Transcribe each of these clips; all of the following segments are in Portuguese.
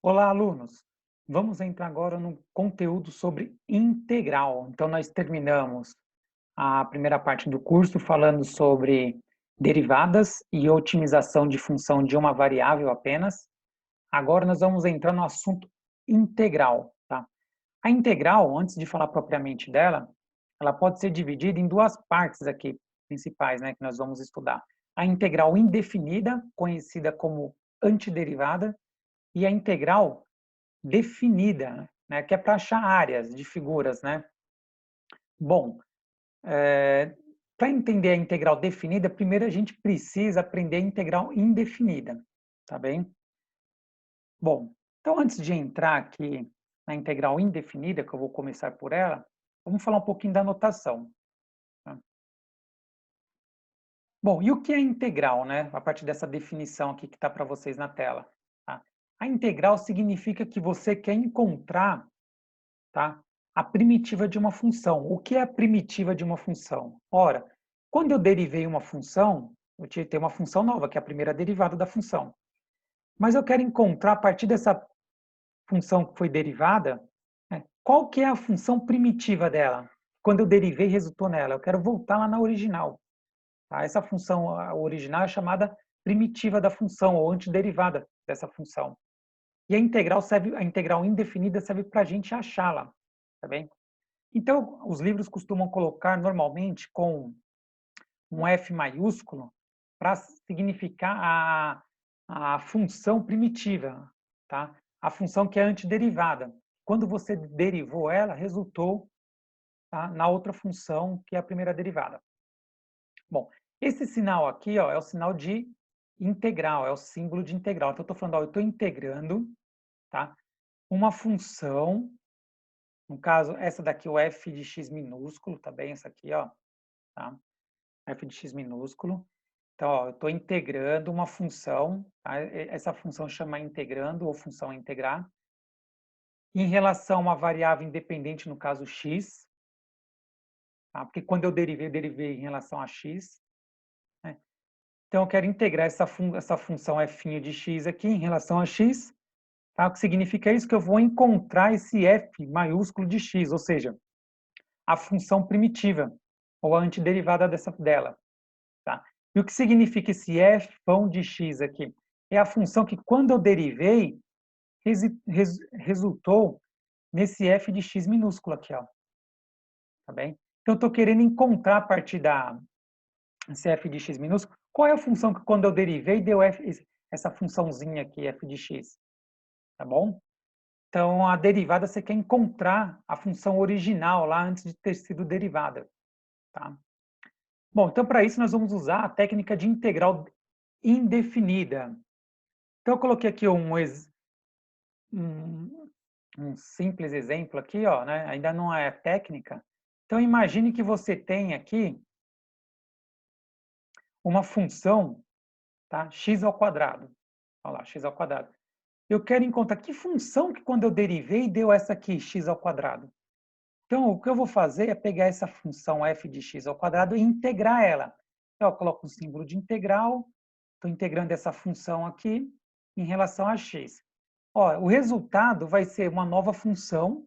Olá, alunos! Vamos entrar agora no conteúdo sobre integral. Então, nós terminamos a primeira parte do curso falando sobre derivadas e otimização de função de uma variável apenas. Agora nós vamos entrar no assunto integral, tá? A integral, antes de falar propriamente dela, ela pode ser dividida em duas partes aqui principais, né, que nós vamos estudar. A integral indefinida, conhecida como antiderivada, e a integral definida, né, que é para achar áreas de figuras, né? Bom, para entender a integral definida, primeiro a gente precisa aprender a integral indefinida, tá bem? Bom, então antes de entrar aqui na integral indefinida, que eu vou começar por ela, vamos falar um pouquinho da notação. Tá? Bom, e o que é integral, né? A partir dessa definição aqui que está para vocês na tela. Tá? A integral significa que você quer encontrar, tá, a primitiva de uma função. O que é a primitiva de uma função? Ora, quando eu derivei uma função, eu tenho uma função nova, que é a primeira derivada da função. Mas eu quero encontrar, a partir dessa função que foi derivada, né, qual que é a função primitiva dela? Quando eu derivei, resultou nela. Eu quero voltar lá na original. Tá? Essa função original é chamada primitiva da função, ou antiderivada dessa função. E a integral indefinida serve para a gente achá-la, tá bem? Então, os livros costumam colocar normalmente com um F maiúsculo para significar a função primitiva, tá? A função que é antiderivada. Quando você derivou ela, resultou, tá, na outra função que é a primeira derivada. Bom, esse sinal aqui, ó, é o sinal de integral, é o símbolo de integral. Então, eu estou falando, ó, eu estou integrando, tá, uma função, no caso, essa daqui, o f de x minúsculo, tá bem? Essa aqui, ó, tá? F de x minúsculo. Então, ó, eu estou integrando uma função, tá? Essa função chama integrando ou função integrar, em relação a uma variável independente, no caso x, tá? Porque quando eu derivei em relação a x, né? Então, eu quero integrar essa função f de x aqui em relação a x, tá? O que significa isso? Que eu vou encontrar esse f maiúsculo de x, ou seja, a função primitiva, ou a antiderivada dela. Tá? E o que significa esse f pão de x aqui? É a função que, quando eu derivei, resultou nesse f de x minúsculo aqui, ó. Tá bem? Então, eu estou querendo encontrar a partir desse f de x minúsculo, qual é a função que, quando eu derivei, deu essa funçãozinha aqui, f de x. Tá bom? Então, a derivada, você quer encontrar a função original lá antes de ter sido derivada. Tá? Bom, então, para isso, nós vamos usar a técnica de integral indefinida. Então, eu coloquei aqui um, um simples exemplo aqui, ó, né? Ainda não é técnica. Então, imagine que você tem aqui uma função, tá? X ao quadrado. Olha lá, x ao quadrado. Eu quero encontrar que função que, quando eu derivei, deu essa aqui, x ao quadrado. Então, o que eu vou fazer é pegar essa função f de x ao quadrado e integrar ela. Então, eu coloco o símbolo de integral, estou integrando essa função aqui em relação a x. Ó, o resultado vai ser uma nova função,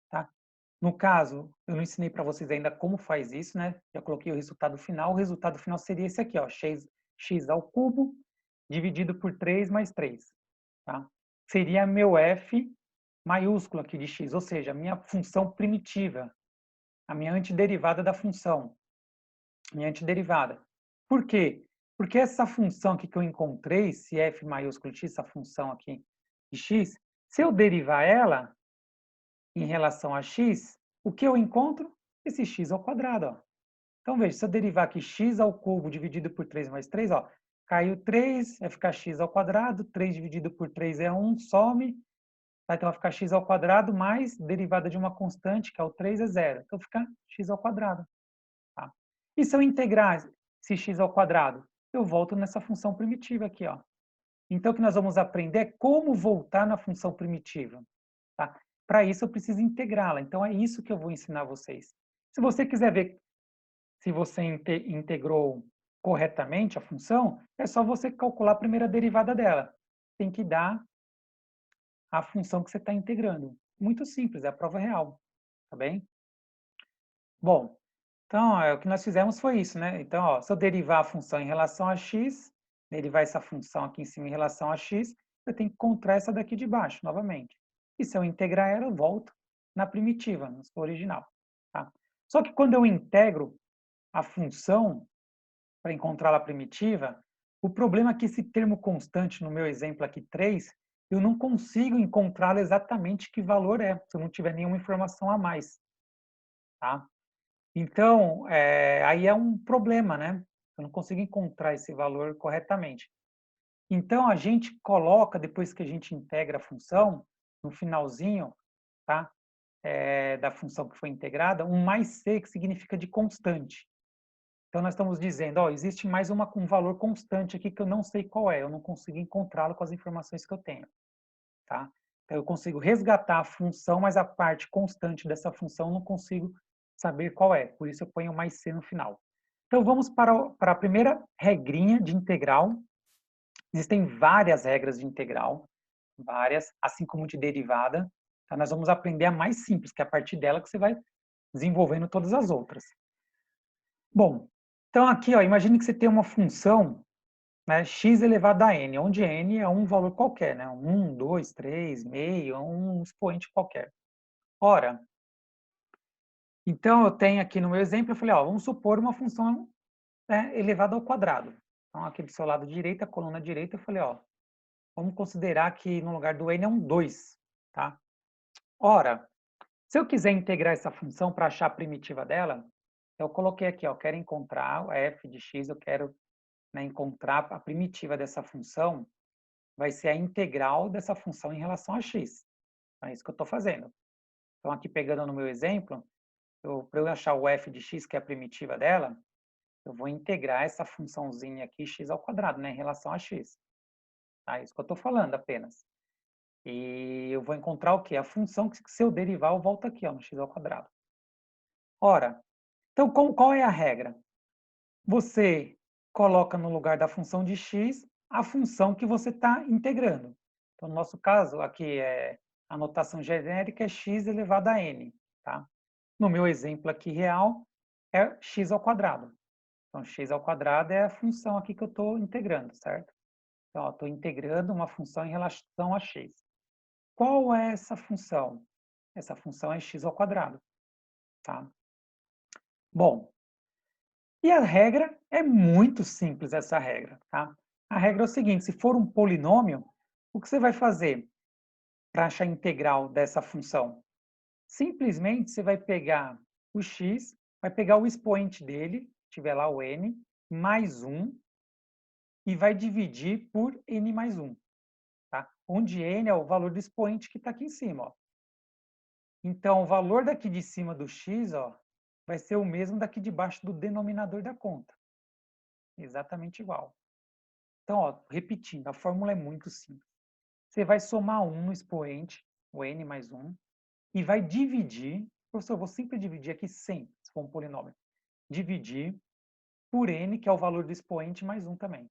tá? No caso, eu não ensinei para vocês ainda como faz isso, né? Já coloquei o resultado final. O resultado final seria esse aqui, ó, x ao cubo dividido por 3 mais 3, tá? Seria meu f maiúsculo aqui de x, ou seja, a minha função primitiva, a minha antiderivada da função, minha antiderivada. Por quê? Porque essa função aqui que eu encontrei, esse f maiúsculo de x, essa função aqui de x, se eu derivar ela em relação a x, o que eu encontro? Esse x ao quadrado. Ó. Então, veja, se eu derivar aqui x ao cubo dividido por 3 mais 3, ó, caiu 3, vai ficar x ao quadrado, 3 dividido por 3 é 1, some, tá? Então vai ficar x ao quadrado mais derivada de uma constante, que é o 3, é zero. Então fica x ao quadrado. Tá? E se eu integrar esse x ao quadrado? Eu volto nessa função primitiva aqui. Ó. Então, o que nós vamos aprender é como voltar na função primitiva. Tá? Para isso, eu preciso integrá-la. Então, é isso que eu vou ensinar vocês. Se você quiser ver se você integrou corretamente a função, é só você calcular a primeira derivada dela. Tem que dar a função que você está integrando. Muito simples, é a prova real, tá bem? Bom, então, o que nós fizemos foi isso, né? Então, ó, se eu derivar a função em relação a x, derivar essa função aqui em cima em relação a x, eu tenho que encontrar essa daqui de baixo, novamente. E se eu integrar ela, eu volto na primitiva, na sua original. Tá? Só que quando eu integro a função para encontrar a primitiva, o problema é que esse termo constante, no meu exemplo aqui 3, eu não consigo encontrar exatamente que valor é, se eu não tiver nenhuma informação a mais. Tá? Então, aí é um problema, né? Eu não consigo encontrar esse valor corretamente. Então, a gente coloca, depois que a gente integra a função, no finalzinho, tá? Da função que foi integrada, um mais c, que significa de constante. Então, nós estamos dizendo, ó, existe mais um valor constante aqui que eu não sei qual é, eu não consigo encontrá-lo com as informações que eu tenho. Tá? Então, eu consigo resgatar a função, mas a parte constante dessa função eu não consigo saber qual é. Por isso eu ponho mais c no final. Então, vamos para a primeira regrinha de integral. Existem várias regras de integral, várias, assim como de derivada. Então, nós vamos aprender a mais simples, que é a partir dela que você vai desenvolvendo todas as outras. Bom, então aqui, ó, imagine que você tem uma função, né, x elevado a n, onde n é um valor qualquer, né, 1, 2, 3, meio, um expoente qualquer. Ora, então eu tenho aqui no meu exemplo, eu falei, ó, vamos supor uma função, né, elevada ao quadrado. Então aqui do seu lado direito, a coluna direita, eu falei, ó, vamos considerar que no lugar do n é um 2, tá? Ora, se eu quiser integrar essa função para achar a primitiva dela, eu coloquei aqui, ó, quero encontrar o f de x, eu quero, né, encontrar a primitiva dessa função, vai ser a integral dessa função em relação a x. É isso que eu estou fazendo. Então, aqui pegando no meu exemplo, para eu achar o f de x, que é a primitiva dela, eu vou integrar essa funçãozinha aqui, x ao quadrado, né, em relação a x. É isso que eu estou falando apenas. E eu vou encontrar o quê? A função que, se eu derivar, eu volto aqui, ó, no x ao quadrado. Ora, então qual é a regra? Você coloca no lugar da função de x a função que você está integrando. Então, no nosso caso, aqui a notação genérica é x elevado a n. Tá? No meu exemplo aqui real, é x ao quadrado. Então, x ao quadrado é a função aqui que eu estou integrando, certo? Então, estou integrando uma função em relação a x. Qual é essa função? Essa função é x ao quadrado. Tá? Bom, e a regra é muito simples, essa regra. Tá? A regra é o seguinte, se for um polinômio, o que você vai fazer para achar a integral dessa função? Simplesmente você vai pegar o x, vai pegar o expoente dele, tiver lá o n, mais 1, e vai dividir por n mais 1. Tá? Onde n é o valor do expoente que está aqui em cima. Ó. Então, o valor daqui de cima do x, ó, vai ser o mesmo daqui de baixo do denominador da conta. Exatamente igual. Então, ó, repetindo, a fórmula é muito simples. Você vai somar 1 no expoente, o n mais 1, e vai dividir, professor, eu vou sempre dividir aqui sempre, se for um polinômio, dividir por n, que é o valor do expoente, mais 1 também.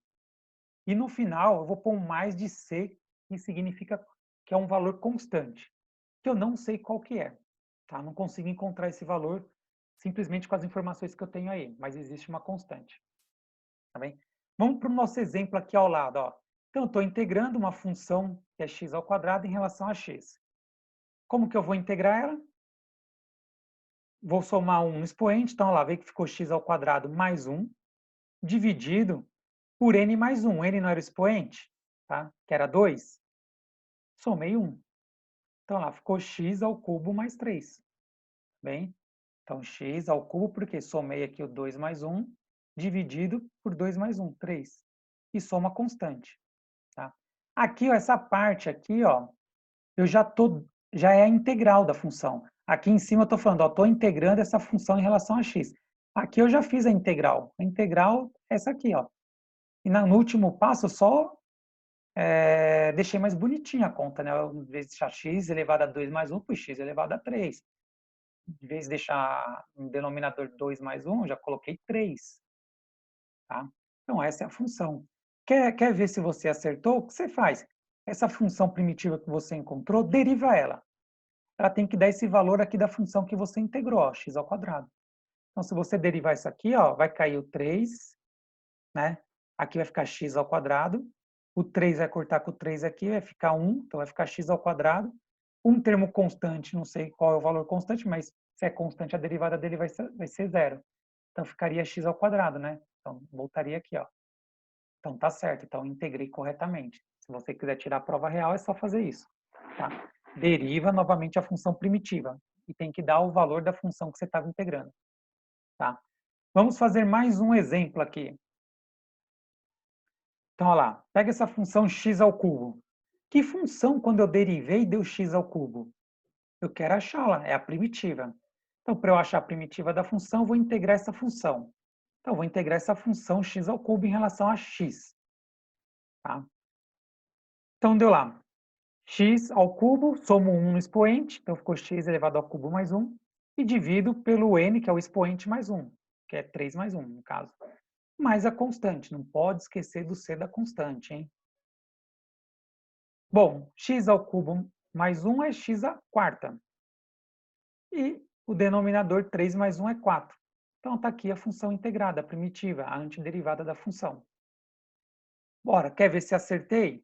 E no final, eu vou pôr um mais de c, que significa que é um valor constante, que eu não sei qual que é. Tá? Não consigo encontrar esse valor simplesmente com as informações que eu tenho aí, mas existe uma constante. Tá bem? Vamos para o nosso exemplo aqui ao lado. Ó. Então, estou integrando uma função que é x ao quadrado em relação a x. Como que eu vou integrar ela? Vou somar 1 no expoente, então lá, vê que ficou x ao quadrado mais 1, dividido por n mais 1. N não era o expoente, tá? Que era 2. Somei 1. Então lá, ficou x ao cubo mais 3. Bem, então x ao cubo, porque somei aqui o 2 mais 1, dividido por 2 mais 1, 3. E soma constante. Tá? Aqui, ó, essa parte aqui, ó, eu já é a integral da função. Aqui em cima eu estou falando, estou integrando essa função em relação a x. Aqui eu já fiz a integral. A integral é essa aqui, ó. E no último passo eu só deixei mais bonitinha a conta, né? Em vez de deixar x elevado a 2 mais 1, pus x elevado a 3. Em vez de deixar um denominador 2 mais 1, eu já coloquei 3. Tá? Então, essa é a função. Quer ver se você acertou? O que você faz? essa função primitiva que você encontrou, deriva ela. Ela tem que dar esse valor aqui da função que você integrou, ó, x ao quadrado. Então, se você derivar isso aqui, ó, vai cair o 3, né? Aqui vai ficar x ao quadrado. O 3 vai cortar com o 3 aqui, vai ficar 1, então vai ficar x ao quadrado. Um termo constante, não sei qual é o valor constante, mas se é constante, a derivada dele vai ser 0. Então, ficaria x ao quadrado, né? Então, voltaria aqui, ó. Então, tá certo. Então, integrei corretamente. Se você quiser tirar a prova real, é só fazer isso. Tá? Deriva novamente a função primitiva. E tem que dar o valor da função que você estava integrando. Tá? Vamos fazer mais um exemplo aqui. Então, olha lá. Pega essa função x ao cubo. Que função, quando eu derivei, deu x ao cubo? Eu quero achá-la. É a primitiva. Então, para eu achar a primitiva da função, eu vou integrar essa função. Então, eu vou integrar essa função x ao cubo em relação a x. Tá? Então, deu lá. X ao cubo, somo 1 no expoente, então ficou x elevado ao cubo mais 1, e divido pelo n, que é o expoente mais 1, que é 3 mais 1, no caso. Mais a constante, não pode esquecer do c da constante, hein? Bom, x ao cubo mais 1 é x à quarta. E o denominador 3 mais 1 é 4. Então, está aqui a função integrada, a primitiva, a antiderivada da função. Bora, quer ver se acertei?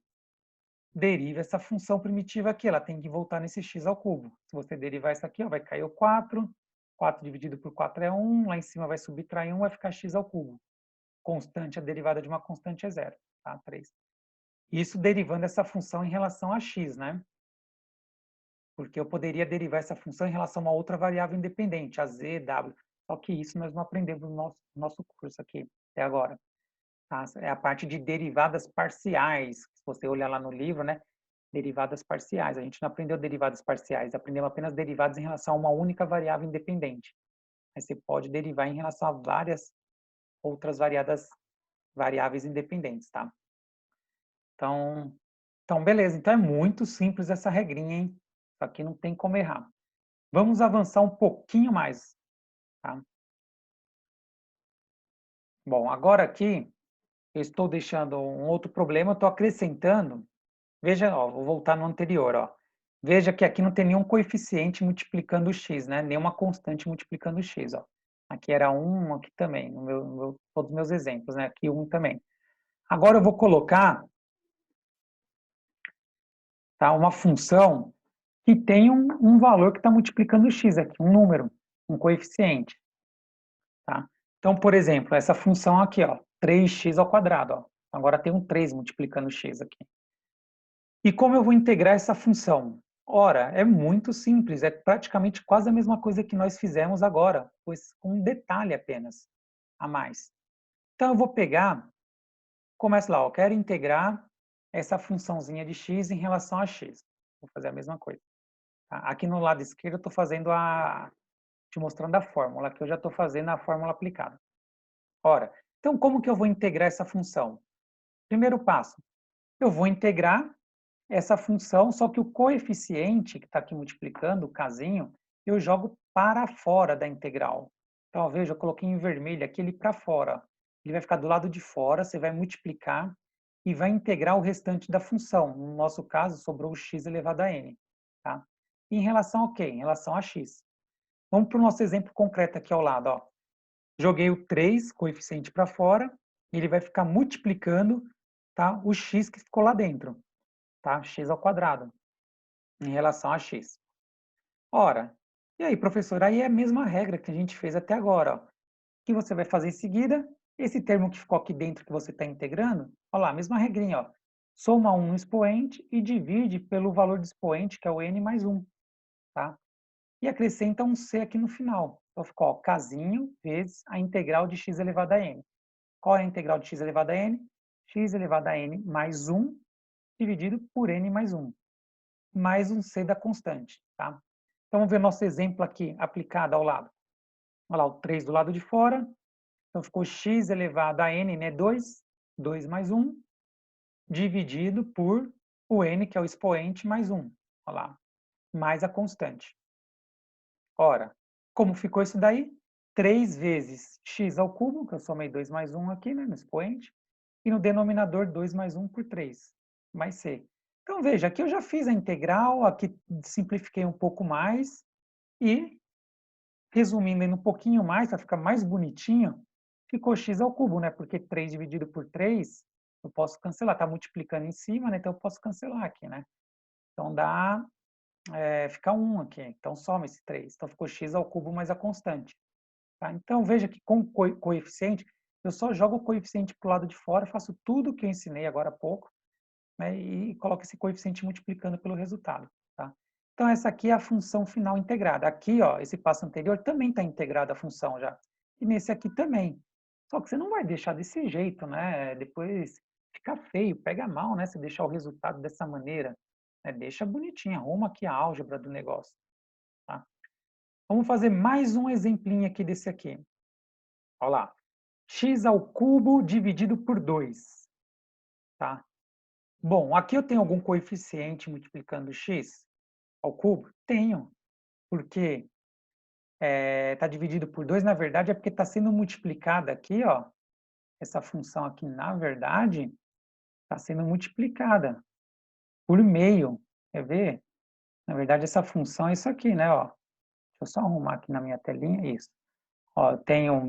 Deriva essa função primitiva aqui, ela tem que voltar nesse x ao cubo. Se você derivar isso aqui, ó, vai cair o 4, 4 dividido por 4 é 1, lá em cima vai subtrair 1, vai ficar x ao cubo. Constante, a derivada de uma constante é 0, tá? 3. Isso derivando essa função em relação a x, né? Porque eu poderia derivar essa função em relação a uma outra variável independente, a z, w. Só que isso nós não aprendemos no nosso curso aqui, até agora. Tá? É a parte de derivadas parciais. Se você olhar lá no livro, né? Derivadas parciais. A gente não aprendeu derivadas parciais, aprendemos apenas derivadas em relação a uma única variável independente. Aí você pode derivar em relação a várias outras variáveis independentes, tá? Então, beleza. Então é muito simples essa regrinha, hein? Isso aqui não tem como errar. Vamos avançar um pouquinho mais, tá? Bom, agora aqui eu estou deixando um outro problema, eu estou acrescentando. Veja, ó, vou voltar no anterior, ó. Veja que aqui não tem nenhum coeficiente multiplicando o x, né? Nenhuma constante multiplicando o x, ó. Aqui era 1, aqui também, todos os meus exemplos, né? Aqui 1 também. Agora eu vou colocar, tá, uma função que tem um valor que está multiplicando o x aqui, um número, um coeficiente, tá? Então, por exemplo, essa função aqui, ó, 3x ao quadrado, ó. Agora tem um 3 multiplicando o x aqui. E como eu vou integrar essa função? Ora, é muito simples, é praticamente quase a mesma coisa que nós fizemos agora, pois com um detalhe apenas a mais. Então eu vou pegar, começo lá, eu quero integrar essa funçãozinha de x em relação a x. Vou fazer a mesma coisa. Tá? Aqui no lado esquerdo eu estou fazendo te mostrando a fórmula, aqui eu já estou fazendo a fórmula aplicada. Ora, então como que eu vou integrar essa função? Primeiro passo, eu vou integrar essa função, só que o coeficiente que está aqui multiplicando, o casinho, eu jogo para fora da integral. Então, veja, eu coloquei em vermelho aqui ele para fora. Ele vai ficar do lado de fora, você vai multiplicar e vai integrar o restante da função. No nosso caso, sobrou o x elevado a n. Tá? Em relação ao quê? Em relação a x. Vamos para o nosso exemplo concreto aqui ao lado. Ó. Joguei o 3, coeficiente para fora, e ele vai ficar multiplicando, tá, o x que ficou lá dentro. Tá? X ao quadrado, em relação a x. Ora, e aí, professor, aí é a mesma regra que a gente fez até agora. Ó. O que você vai fazer em seguida? Esse termo que ficou aqui dentro que você está integrando, olha lá, a mesma regrinha, ó. Soma 1 no expoente e divide pelo valor do expoente, que é o n mais 1. Tá? E acrescenta um c aqui no final. Então ficou ó, casinho vezes a integral de x elevado a n. Qual é a integral de x elevado a n? X elevado a n mais 1 dividido por n mais 1. Mais um c da constante, tá? Então, vamos ver nosso exemplo aqui aplicado ao lado. Olha lá, o 3 do lado de fora. Então, ficou x elevado a n, né? 2. 2 mais 1, dividido por o n, que é o expoente, mais 1. Olha lá, mais a constante. Ora, como ficou isso daí? 3 vezes x ao cubo, que eu somei 2 mais 1 aqui, né? No expoente. E no denominador, 2 mais 1 por 3, mais c. Então, veja, aqui eu já fiz a integral, aqui simplifiquei um pouco mais e, resumindo ainda um pouquinho mais, para ficar mais bonitinho, ficou x ao cubo, né? Porque 3 dividido por 3, eu posso cancelar. Está multiplicando em cima, né? Então eu posso cancelar aqui, né? Então dá, fica 1 aqui. Então soma esse 3. Então ficou x ao cubo mais a constante. Tá? Então veja que com coeficiente, eu só jogo o coeficiente para o lado de fora, faço tudo o que eu ensinei agora há pouco, né? E coloco esse coeficiente multiplicando pelo resultado. Tá? Então essa aqui é a função final integrada. Aqui, ó, esse passo anterior também está integrada a função já. E nesse aqui também. Só que você não vai deixar desse jeito, né? Depois fica feio, pega mal, né? Se deixar o resultado dessa maneira. Né? Deixa bonitinho, arruma aqui a álgebra do negócio. Tá? Vamos fazer mais um exemplinho aqui desse aqui. Olha lá. X ao cubo dividido por 2. Tá? Bom, aqui eu tenho algum coeficiente multiplicando x ao cubo? Tenho, porque está dividido por 2, na verdade, é porque está sendo multiplicada aqui, ó, essa função aqui, na verdade, está sendo multiplicada por meio. Quer ver? Na verdade, essa função é isso aqui, né? Ó. Deixa eu só arrumar aqui na minha telinha, isso. Ó, eu tenho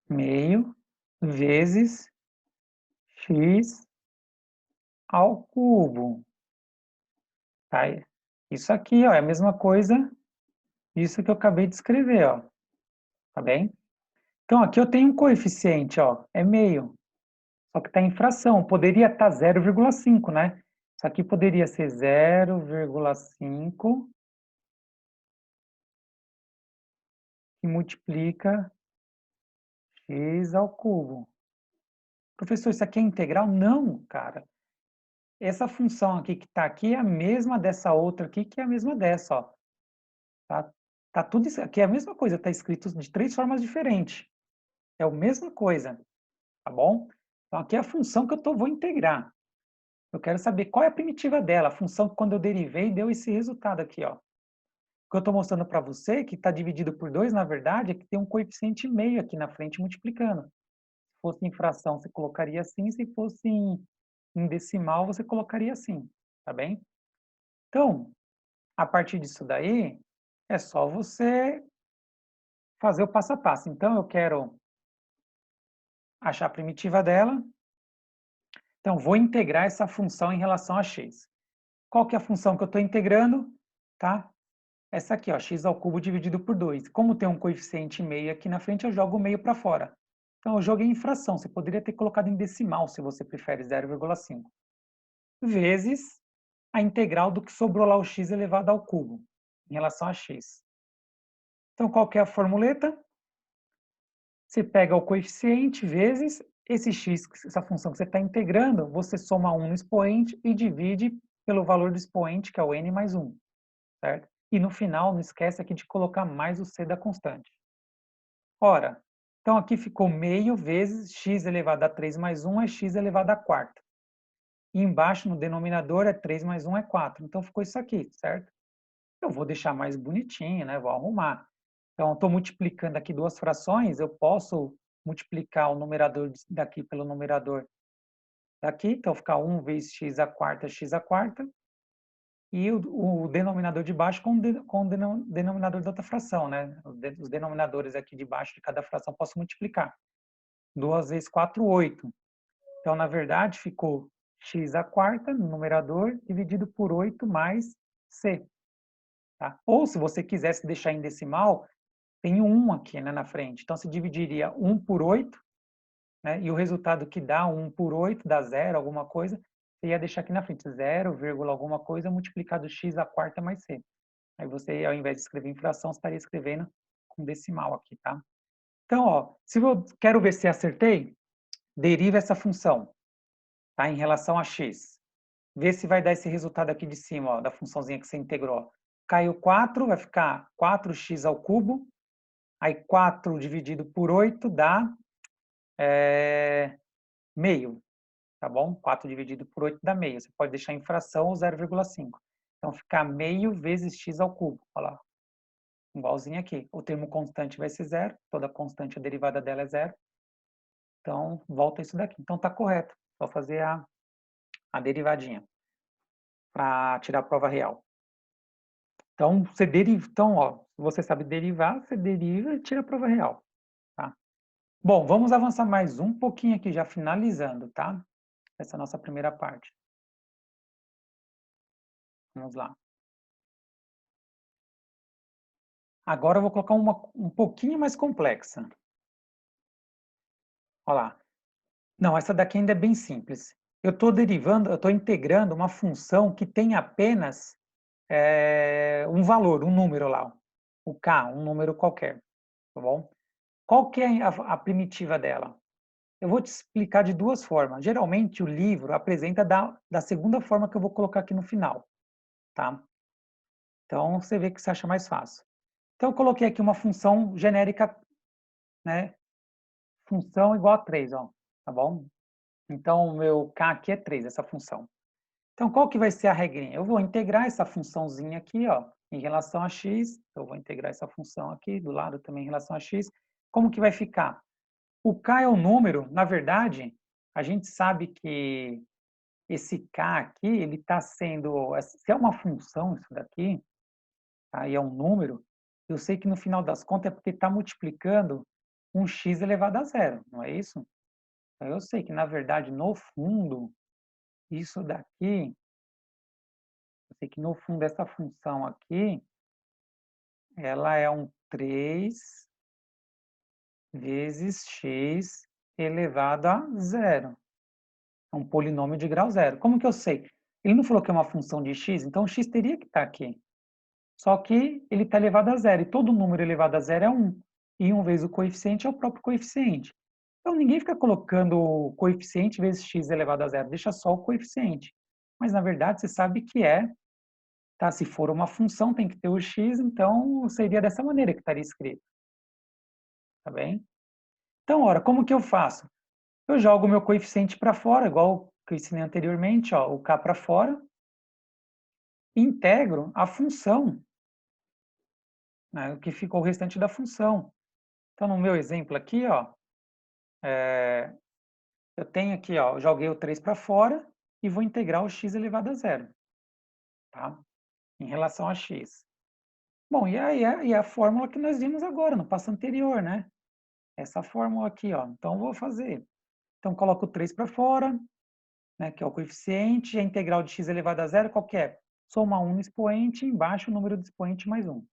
meio vezes x ao cubo. Tá? Isso aqui, ó, é a mesma coisa, isso que eu acabei de escrever, ó. Tá bem? Então, aqui eu tenho um coeficiente, ó, é meio. Só que está em fração. Poderia estar 0,5, né? Isso aqui poderia ser 0,5 que multiplica x ao cubo. Professor, isso aqui é integral? Não, cara. Essa função aqui que está aqui é a mesma dessa outra aqui, que é a mesma dessa, ó. Tá tudo isso aqui é a mesma coisa, está escrito de 3 formas diferentes. É a mesma coisa, tá bom? Então aqui é a função que vou integrar. Eu quero saber qual é a primitiva dela, a função que quando eu derivei deu esse resultado aqui, ó. O que eu estou mostrando para você, que está dividido por 2, na verdade, é que tem um coeficiente meio aqui na frente multiplicando. Se fosse em fração, você colocaria assim, se fosse em decimal, você colocaria assim, tá bem? Então, a partir disso daí, é só você fazer o passo a passo. Então, eu quero achar a primitiva dela. Então, vou integrar essa função em relação a x. Qual que é a função que eu estou integrando? Tá? Essa aqui, ó, x ao cubo dividido por 2. Como tem um coeficiente meio aqui na frente, eu jogo o meio para fora. Então, eu joguei em fração. Você poderia ter colocado em decimal, se você prefere 0,5. Vezes a integral do que sobrou lá, o x elevado ao cubo, em relação a x. Então, qual que é a formuleta? Você pega o coeficiente vezes esse x, essa função que você está integrando, você soma 1 no expoente e divide pelo valor do expoente, que é o n mais 1. Certo? E no final, não esquece aqui de colocar mais o c da constante. Ora, então aqui ficou meio vezes x elevado a 3 mais 1 é x elevado a quarta. E embaixo, no denominador, é 3 mais 1 é 4. Então ficou isso aqui, certo? Eu vou deixar mais bonitinho, né? Vou arrumar. Então, estou multiplicando aqui duas frações, eu posso multiplicar o numerador daqui pelo numerador daqui. Então, fica 1 vezes x a quarta, e o denominador de baixo com o denominador da outra fração, né? Os denominadores aqui de baixo de cada fração posso multiplicar. 2 vezes 4, 8. Então, na verdade, ficou x a quarta no numerador dividido por 8 mais c. Tá? Ou, se você quisesse deixar em decimal, tem um 1 aqui, né, na frente. Então, você dividiria 1 por 8, né? E o resultado que dá 1 por 8, dá 0, alguma coisa, você ia deixar aqui na frente 0, alguma coisa, multiplicado x a quarta mais c. Aí você, ao invés de escrever em fração, estaria escrevendo com decimal aqui, tá? Então, ó, se eu quero ver se acertei, deriva essa função, tá? Em relação a x. Vê se vai dar esse resultado aqui de cima, ó, da funçãozinha que você integrou. Caiu 4, vai ficar 4x ao cubo. Aí 4 dividido por 8 dá meio, tá bom? 4 dividido por 8 dá meio. Você pode deixar em fração ou 0,5. Então, fica meio vezes x ao cubo. Olha lá. Igualzinho aqui. O termo constante vai ser 0. Toda constante, a derivada dela é 0. Então, volta isso daqui. Então, está correto. Só fazer a derivadinha para tirar a prova real. Então, você deriva, então, ó, se você sabe derivar, você deriva e tira a prova real, tá? Bom, vamos avançar mais um pouquinho aqui, já finalizando, tá? Essa nossa primeira parte. Vamos lá. Agora eu vou colocar uma um pouquinho mais complexa. Olha lá. Não, essa daqui ainda é bem simples. Eu estou integrando uma função que tem apenas um valor, um número lá, o k, um número qualquer, tá bom? Qual que é a primitiva dela? Eu vou te explicar de duas formas. Geralmente o livro apresenta da segunda forma que eu vou colocar aqui no final, tá? Então você vê que você acha mais fácil. Então eu coloquei aqui uma função genérica, né? Função igual a 3, ó, tá bom? Então o meu k aqui é 3, essa função. Então qual que vai ser a regrinha? Eu vou integrar essa funçãozinha aqui, ó, em relação a x, eu vou integrar essa função aqui do lado também em relação a x. Como que vai ficar? O k é o número, na verdade, a gente sabe que esse k aqui, ele está sendo, se é uma função isso daqui, tá, e é um número, eu sei que no final das contas é porque está multiplicando um x elevado a zero, não é isso? Então eu sei que, na verdade, no fundo, isso daqui, eu sei que no fundo essa função aqui, ela é um 3 vezes x elevado a zero. É um polinômio de grau zero. Como que eu sei? Ele não falou que é uma função de x, então o x teria que estar aqui. Só que ele está elevado a zero, e todo número elevado a zero é 1. E 1 vezes o coeficiente é o próprio coeficiente. Então ninguém fica colocando coeficiente vezes x elevado a zero, deixa só o coeficiente. Mas na verdade você sabe que tá? Se for uma função tem que ter o x, então seria dessa maneira que estaria escrito. Tá bem? Então, ora, como que eu faço? Eu jogo o meu coeficiente para fora, igual que eu ensinei anteriormente, ó, o k para fora, integro a função, né, o que ficou o restante da função. Então, no meu exemplo aqui, ó, eu tenho aqui, ó, joguei o 3 para fora e vou integrar o x elevado a zero, tá? Em relação a x. Bom, e aí a fórmula que nós vimos agora, no passo anterior, né? Essa fórmula aqui, ó. Então, eu vou fazer. Então, coloco o 3 para fora, né, que é o coeficiente, e a integral de x elevado a zero, qual que é? Soma 1 no expoente, embaixo o número do expoente mais 1.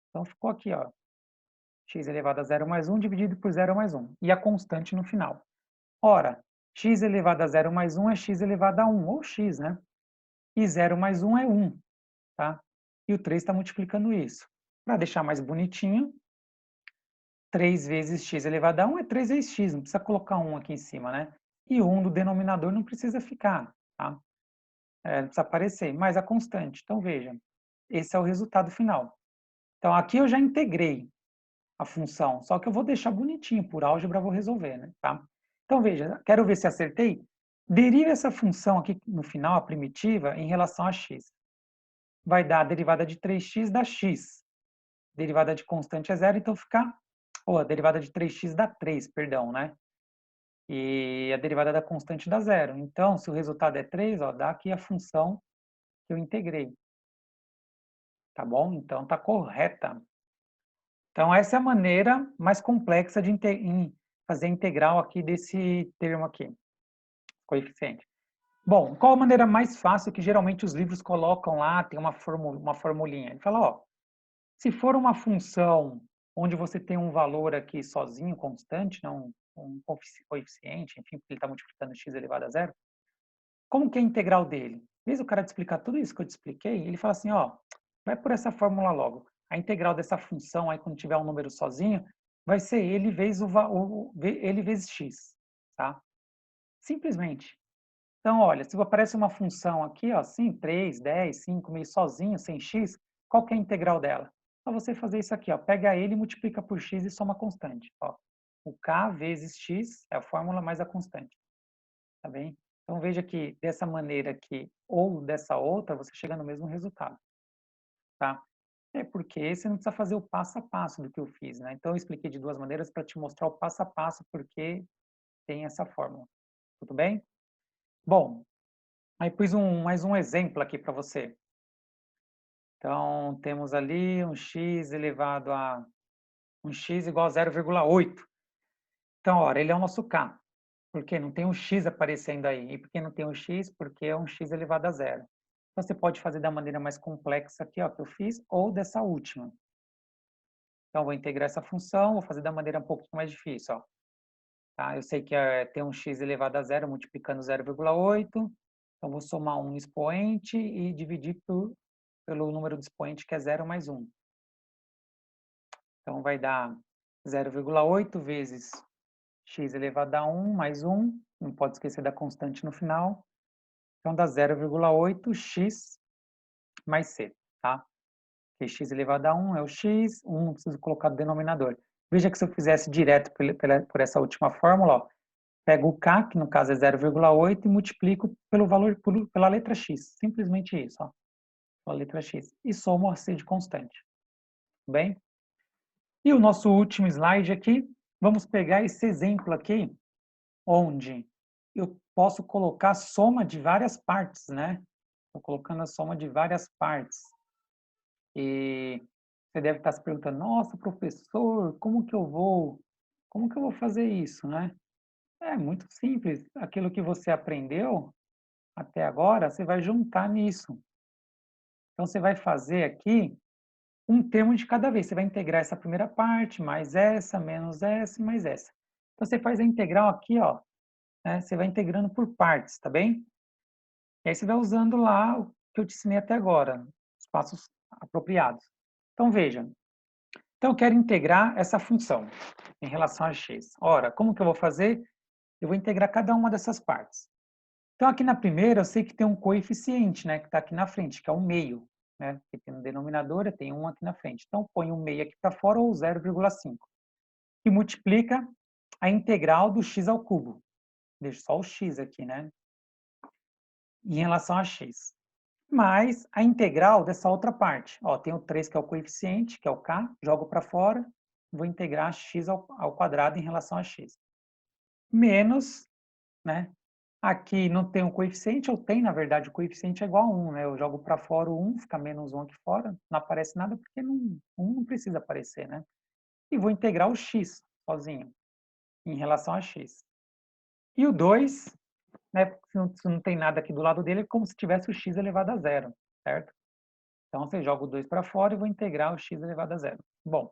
Então, ficou aqui, ó, x elevado a zero mais 1 dividido por zero mais 1. E a constante no final. Ora, x elevado a zero mais 1 é x elevado a 1, ou x, né? E 0 mais 1 é 1, tá? E o 3 está multiplicando isso. Para deixar mais bonitinho, 3 vezes x elevado a 1 é 3 vezes x, não precisa colocar 1 aqui em cima, né? E o 1 do denominador não precisa ficar, tá? Não precisa aparecer, mas a constante. Então, veja, esse é o resultado final. Então, aqui eu já integrei a função, só que eu vou deixar bonitinho, por álgebra eu vou resolver, né? Tá? Então, veja, quero ver se acertei. Derive essa função aqui no final, a primitiva, em relação a x. Vai dar a derivada de 3x dá x. Derivada de constante é zero, então fica... Ou a derivada de 3x dá 3, perdão, né? E a derivada da constante dá zero. Então, se o resultado é 3, ó, dá aqui a função que eu integrei. Tá bom? Então, tá correta. Então, essa é a maneira mais complexa de fazer a integral aqui desse termo aqui, coeficiente. Bom, qual a maneira mais fácil que geralmente os livros colocam lá, tem uma formulinha? Ele fala, ó, se for uma função onde você tem um valor aqui sozinho, constante, não um coeficiente, enfim, porque ele está multiplicando x elevado a zero, como que é a integral dele? Em vez do cara te explicar tudo isso que eu te expliquei, ele fala assim, ó, vai por essa fórmula logo. A integral dessa função aí, quando tiver um número sozinho, vai ser ele vezes ele vezes x, tá? Simplesmente. Então, olha, se aparece uma função aqui, ó, assim, 3, 10, 5, meio sozinho, sem x, qual que é a integral dela? Só você fazer isso aqui, ó, pega ele, multiplica por x e soma a constante, ó. O k vezes x é a fórmula mais a constante, tá bem? Então, veja que dessa maneira aqui ou dessa outra, você chega no mesmo resultado, tá? É porque você não precisa fazer o passo a passo do que eu fiz, né? Então, eu expliquei de duas maneiras para te mostrar o passo a passo, porque tem essa fórmula. Tudo bem? Bom, aí pus mais um exemplo aqui para você. Então, temos ali um x elevado a um x igual a 0,8. Então, ora, ele é o nosso k. Por quê? Não tem um x aparecendo aí. E por que não tem um x? Porque é um x elevado a zero. Então, você pode fazer da maneira mais complexa aqui, ó, que eu fiz, ou dessa última. Então, vou integrar essa função, vou fazer da maneira um pouquinho mais difícil, ó. Tá? Eu sei que tem um x elevado a zero multiplicando 0,8. Então, vou somar um expoente e dividir pelo número de expoente, que é 0 mais 1. Então, vai dar 0,8 vezes x elevado a 1 mais 1. Não pode esquecer da constante no final. Então, dá 0,8x mais c, tá? Porque x elevado a 1 é o x, 1 não preciso colocar no denominador. Veja que se eu fizesse direto por essa última fórmula, ó, pego o k, que no caso é 0,8, e multiplico pelo valor, pela letra x. Simplesmente isso, ó, pela letra x. E somo a c de constante. Tudo bem? E o nosso último slide aqui, vamos pegar esse exemplo aqui, onde eu posso colocar a soma de várias partes, né? Estou colocando a soma de várias partes. E você deve estar se perguntando, nossa, professor, como que eu vou fazer isso, né? É muito simples. Aquilo que você aprendeu até agora, você vai juntar nisso. Então, você vai fazer aqui um termo de cada vez. Você vai integrar essa primeira parte, mais essa, menos essa e mais essa. Então, você faz a integral aqui, ó, né? Você vai integrando por partes, tá bem? E aí você vai usando lá o que eu te ensinei até agora, os passos apropriados. Então, veja. Então, eu quero integrar essa função em relação a x. Ora, como que eu vou fazer? Eu vou integrar cada uma dessas partes. Então, aqui na primeira, eu sei que tem um coeficiente, né, que está aqui na frente, que é o meio, né? Que tem no denominador, tem um aqui na frente. Então, põe um meio aqui para fora ou 0,5, que multiplica a integral do x ao cubo. Deixo só o x aqui, né? Em relação a x. Mais a integral dessa outra parte. Ó, tem o 3, que é o coeficiente, que é o k, jogo para fora, vou integrar x ao quadrado em relação a x. Menos, né? Aqui não tem um coeficiente, ou tem, na verdade, o coeficiente é igual a 1, né? Eu jogo para fora o 1, fica menos 1 aqui fora, não aparece nada porque não, 1 não precisa aparecer, né? E vou integrar o x sozinho, em relação a x. E o 2, né? Se não tem nada aqui do lado dele, é como se tivesse o x elevado a zero, certo? Então, você joga o 2 para fora e vou integrar o x elevado a zero. Bom,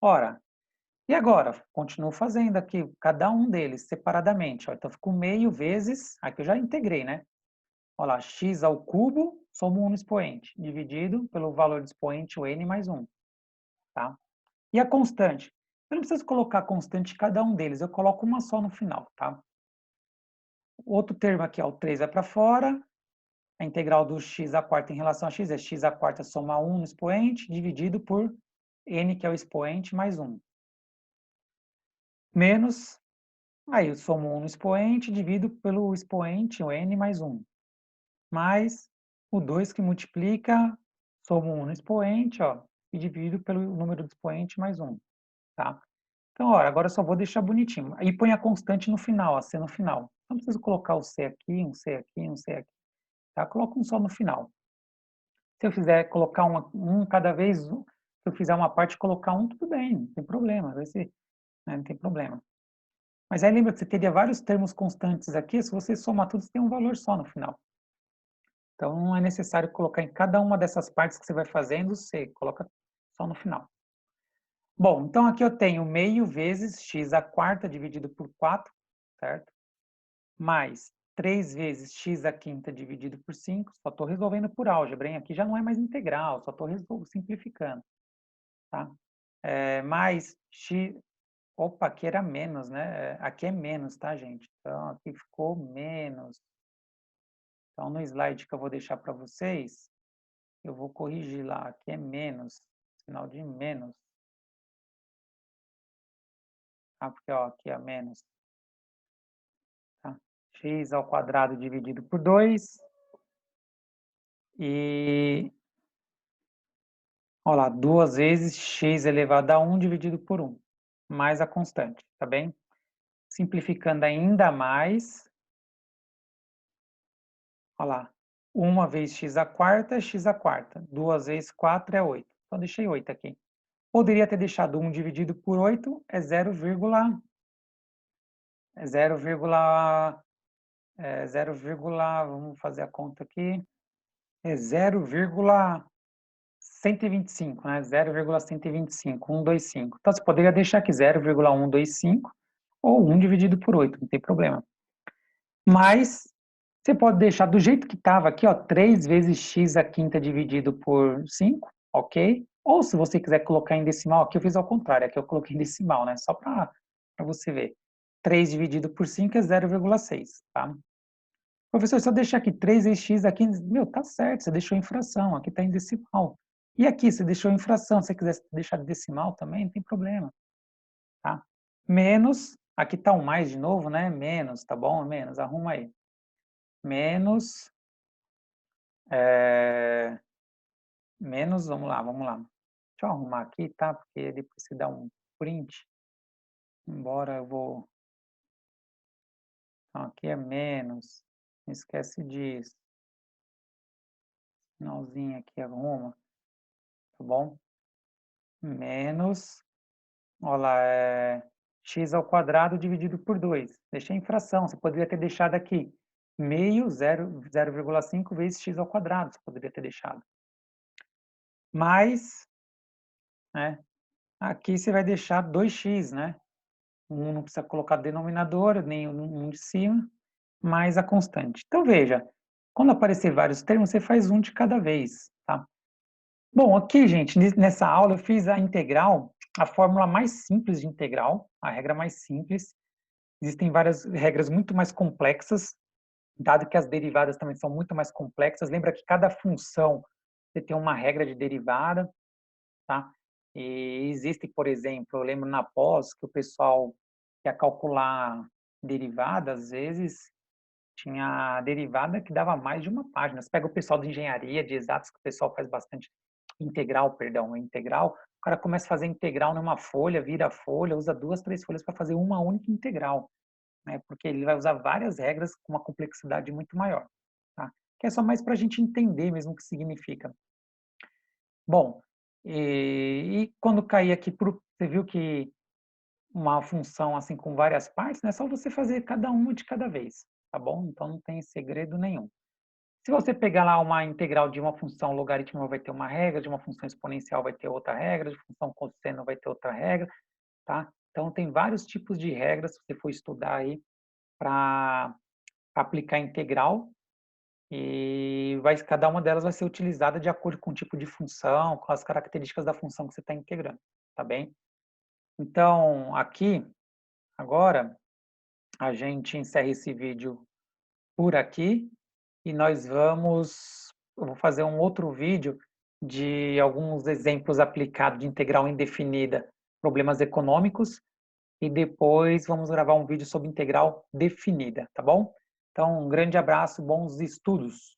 ora, e agora? Continuo fazendo aqui cada um deles separadamente. Ó. Então, fico meio vezes, aqui eu já integrei, né? Olha lá, x ao cubo, somo 1 no expoente, dividido pelo valor do expoente, o n mais 1. Tá? E a constante? Eu não preciso colocar a constante em cada um deles, eu coloco uma só no final. Tá? O outro termo aqui, ó, o 3 vai para fora, a integral do x à quarta em relação a x é x à quarta soma 1 no expoente, dividido por n, que é o expoente, mais 1. Menos, aí eu somo 1 no expoente, divido pelo expoente, o n, mais 1. Mais o 2 que multiplica, somo 1 no expoente, ó, e divido pelo número do expoente mais 1. Tá? Então, ó, agora eu só vou deixar bonitinho. Aí põe a constante no final, a c no final. Não preciso colocar o c aqui, um c aqui, um c aqui. Tá? Coloca um só no final. Se eu fizer colocar um cada vez, se eu fizer uma parte colocar um, tudo bem, não tem problema. Vai ser, né, não tem problema. Mas aí lembra que você teria vários termos constantes aqui, se você somar tudo, você tem um valor só no final. Então, não é necessário colocar em cada uma dessas partes que você vai fazendo, você coloca só no final. Bom, então aqui eu tenho meio vezes x à quarta dividido por 4, certo? Mais 3 vezes x à quinta dividido por 5, só estou resolvendo por álgebra, hein? Aqui já não é mais integral, só estou simplificando, tá? Mais x... Opa, aqui era menos, né? Aqui é menos, tá, gente? Então, aqui ficou menos. Então, no slide que eu vou deixar para vocês, eu vou corrigir lá. Aqui é menos, sinal de menos. Ah, porque ó, aqui é menos. Tá? X ao quadrado dividido por 2. E, olha lá, 2 vezes x elevado a 1 dividido por 1. Mais a constante, tá bem? Simplificando ainda mais, olha lá, 1 vezes x à quarta é x à quarta, 2 vezes 4 é 8. Então, deixei 8 aqui. Poderia ter deixado 1 dividido por 8, é 0, é 0, vamos fazer a conta aqui, é 0,125, né? 0,125, 125. Então, você poderia deixar aqui 0,125 ou 1 dividido por 8, não tem problema. Mas você pode deixar do jeito que estava aqui, ó, 3 vezes x à quinta dividido por 5, ok? Ou se você quiser colocar em decimal, aqui eu fiz ao contrário, aqui eu coloquei em decimal, né? Só para você ver. 3 dividido por 5 é 0,6, tá? Professor, se eu deixar aqui 3 vezes x aqui, meu, tá certo, você deixou em fração, aqui está em decimal. E aqui, você deixou em fração, se você quiser deixar de decimal também, não tem problema, tá? Menos, aqui está um mais de novo, né? Menos, tá bom? Menos, arruma aí. Menos, menos, vamos lá. Deixa eu arrumar aqui, tá? Porque depois você dá um print, embora eu vou... Então, aqui é menos, não esquece disso. Finalzinho aqui, arruma, tá bom? Menos, olha lá, x ao quadrado dividido por 2. Deixei em fração, você poderia ter deixado aqui meio, 0,5 vezes x ao quadrado, você poderia ter deixado. Mais, né, aqui você vai deixar 2x, né? Não precisa colocar denominador, nem um de cima, mais a constante. Então, veja, quando aparecer vários termos, você faz um de cada vez, tá? Bom, aqui, gente, nessa aula eu fiz a integral, a fórmula mais simples de integral, a regra mais simples. Existem várias regras muito mais complexas, dado que as derivadas também são muito mais complexas. Lembra que cada função você tem uma regra de derivada, tá? E existe, por exemplo, eu lembro na pós que o pessoal ia calcular derivada, às vezes tinha derivada que dava mais de uma página. Você pega o pessoal de engenharia, de exatos, que o pessoal faz bastante integral, o cara começa a fazer integral numa folha, vira a folha, usa 2, 3 folhas para fazer uma única integral, né? Porque ele vai usar várias regras com uma complexidade muito maior, tá? Que é só mais para a gente entender mesmo o que significa. Bom, e quando cair aqui, você viu que uma função assim com várias partes, né? É só você fazer cada uma de cada vez, tá bom? Então não tem segredo nenhum. Se você pegar lá uma integral de uma função logaritmo vai ter uma regra, de uma função exponencial vai ter outra regra, de função cosseno vai ter outra regra, tá? Então tem vários tipos de regras se você for estudar aí para aplicar integral e cada uma delas vai ser utilizada de acordo com o tipo de função, com as características da função que você está integrando, tá bem? Então, aqui, agora, a gente encerra esse vídeo por aqui e eu vou fazer um outro vídeo de alguns exemplos aplicados de integral indefinida, problemas econômicos, e depois vamos gravar um vídeo sobre integral definida, tá bom? Então, um grande abraço, bons estudos!